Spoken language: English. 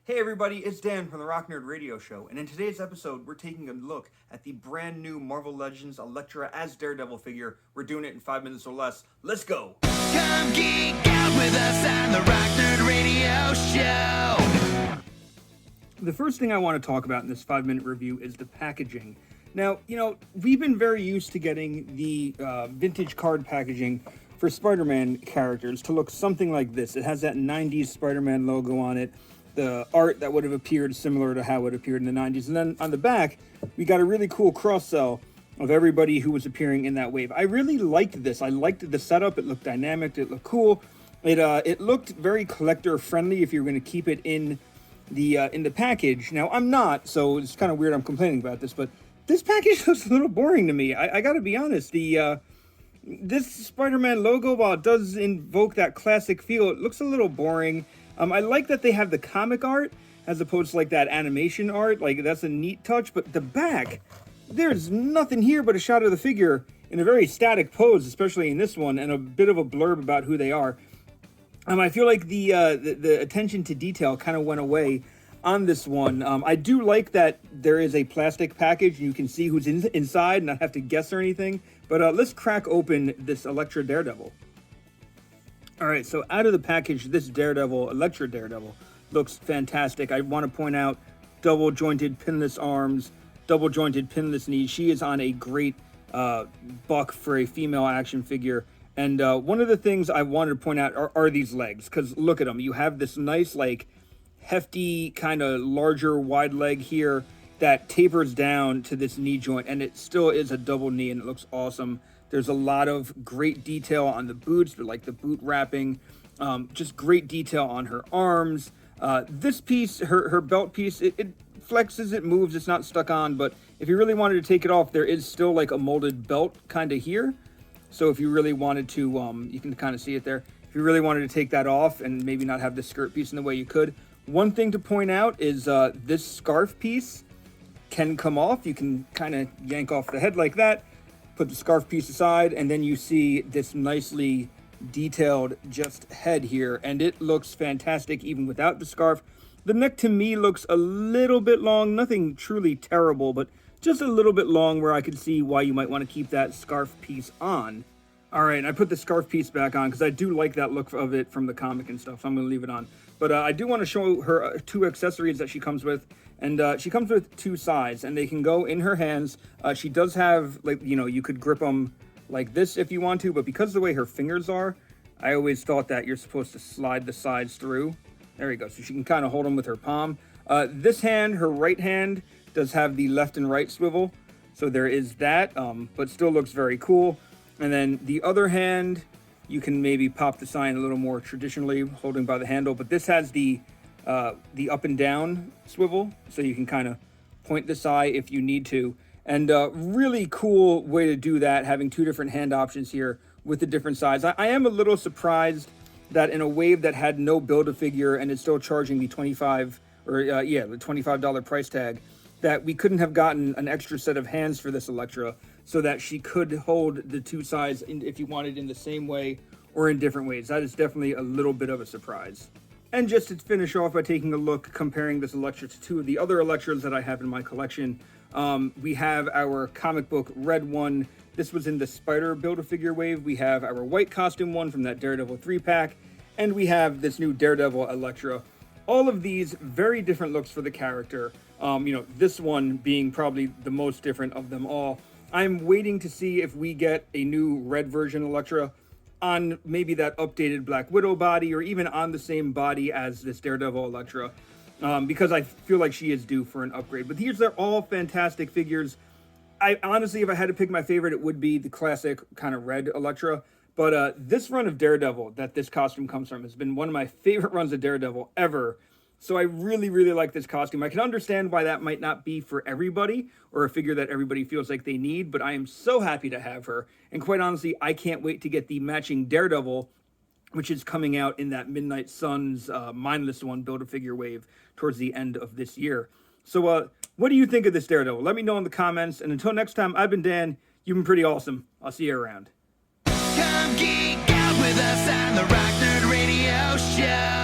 Hey everybody, it's Dan from the Rock Nerd Radio Show, and in today's episode, we're taking a look at the brand new Marvel Legends Elektra as Daredevil figure. We're doing it in 5 minutes or less. Let's go! Come geek out with us on the Rock Nerd Radio Show! The first thing I want to talk about in this 5-minute review is the packaging. Now, we've been very used to getting the vintage card packaging for Spider-Man characters to look something like this. It has that 90s Spider-Man logo on it, the art that would have appeared similar to how it appeared in the 90s. And then on the back, we got a really cool cross-sell of everybody who was appearing in that wave. I really liked this. I liked the setup. It looked dynamic. It looked cool. It looked very collector-friendly if you were going to keep it in the package. Now, I'm not, so it's kind of weird I'm complaining about this, but this package looks a little boring to me. I got to be honest. This Spider-Man logo, while it does invoke that classic feel, it looks a little boring. I like that they have the comic art as opposed to like that animation art. Like, that's a neat touch, but the back, there's nothing here but a shot of the figure in a very static pose, especially in this one, and a bit of a blurb about who they are. I feel like the attention to detail kind of went away on this one. I do like that there is a plastic package and you can see who's inside and not have to guess or anything. But let's crack open this Elektra Daredevil. All right, so out of the package, this Daredevil, Elektra Daredevil, looks fantastic. I want to point out double-jointed pinless arms, double-jointed pinless knees. She is on a great buck for a female action figure. And one of the things I wanted to point out are these legs, because look at them. You have this nice, like, hefty, kind of larger, wide leg here that tapers down to this knee joint, and it still is a double knee, and it looks awesome. There's a lot of great detail on the boots, like the boot wrapping, just great detail on her arms. This piece, her belt piece, it flexes, it moves, it's not stuck on, but if you really wanted to take it off, there is still like a molded belt kind of here. So if you really wanted to, you can kind of see it there. If you really wanted to take that off and maybe not have the skirt piece in the way you could. One thing to point out is this scarf piece can come off. You can kind of yank off the head like that, put the scarf piece aside, and then you see this nicely detailed just head here, and it looks fantastic even without the scarf. The neck to me looks a little bit long, nothing truly terrible, but just a little bit long where I could see why you might want to keep that scarf piece on. All right, I put the scarf piece back on because I do like that look of it from the comic and stuff, so I'm going to leave it on. But I do want to show her two accessories that she comes with, and she comes with two sides, and they can go in her hands. She does have, like, you could grip them like this if you want to, but because of the way her fingers are, I always thought that you're supposed to slide the sides through. There we go, so she can kind of hold them with her palm. This hand, her right hand, does have the left and right swivel, so there is that, but still looks very cool. And then the other hand, you can maybe pop the sign a little more traditionally, holding by the handle, but this has the up and down swivel, so you can kind of point this eye if you need to. And really cool way to do that, having two different hand options here with the different sides. I am a little surprised that in a wave that had no Build-A-Figure and is still charging the $25 price tag, that we couldn't have gotten an extra set of hands for this Elektra so that she could hold the two sides if you wanted in the same way or in different ways. That is definitely a little bit of a surprise. And just to finish off by taking a look, comparing this Elektra to two of the other Elektras that I have in my collection, we have our comic book red one. This was in the Spider Build-A-Figure wave. We have our white costume one from that Daredevil 3-pack, and we have this new Daredevil Elektra. All of these very different looks for the character. This one being probably the most different of them all. I'm waiting to see if we get a new red version Elektra on maybe that updated Black Widow body, or even on the same body as this Daredevil Elektra, because I feel like she is due for an upgrade. But these are all fantastic figures. I honestly, if I had to pick my favorite, it would be the classic kind of red Elektra. But this run of Daredevil that this costume comes from has been one of my favorite runs of Daredevil ever. So I really, really like this costume. I can understand why that might not be for everybody, or a figure that everybody feels like they need, but I am so happy to have her. And quite honestly, I can't wait to get the matching Daredevil, which is coming out in that Midnight Suns Mindless One Build-A-Figure wave towards the end of this year. So what do you think of this Daredevil? Let me know in the comments. And until next time, I've been Dan. You've been pretty awesome. I'll see you around. Come geek out with us on the Rock Nerd Radio Show.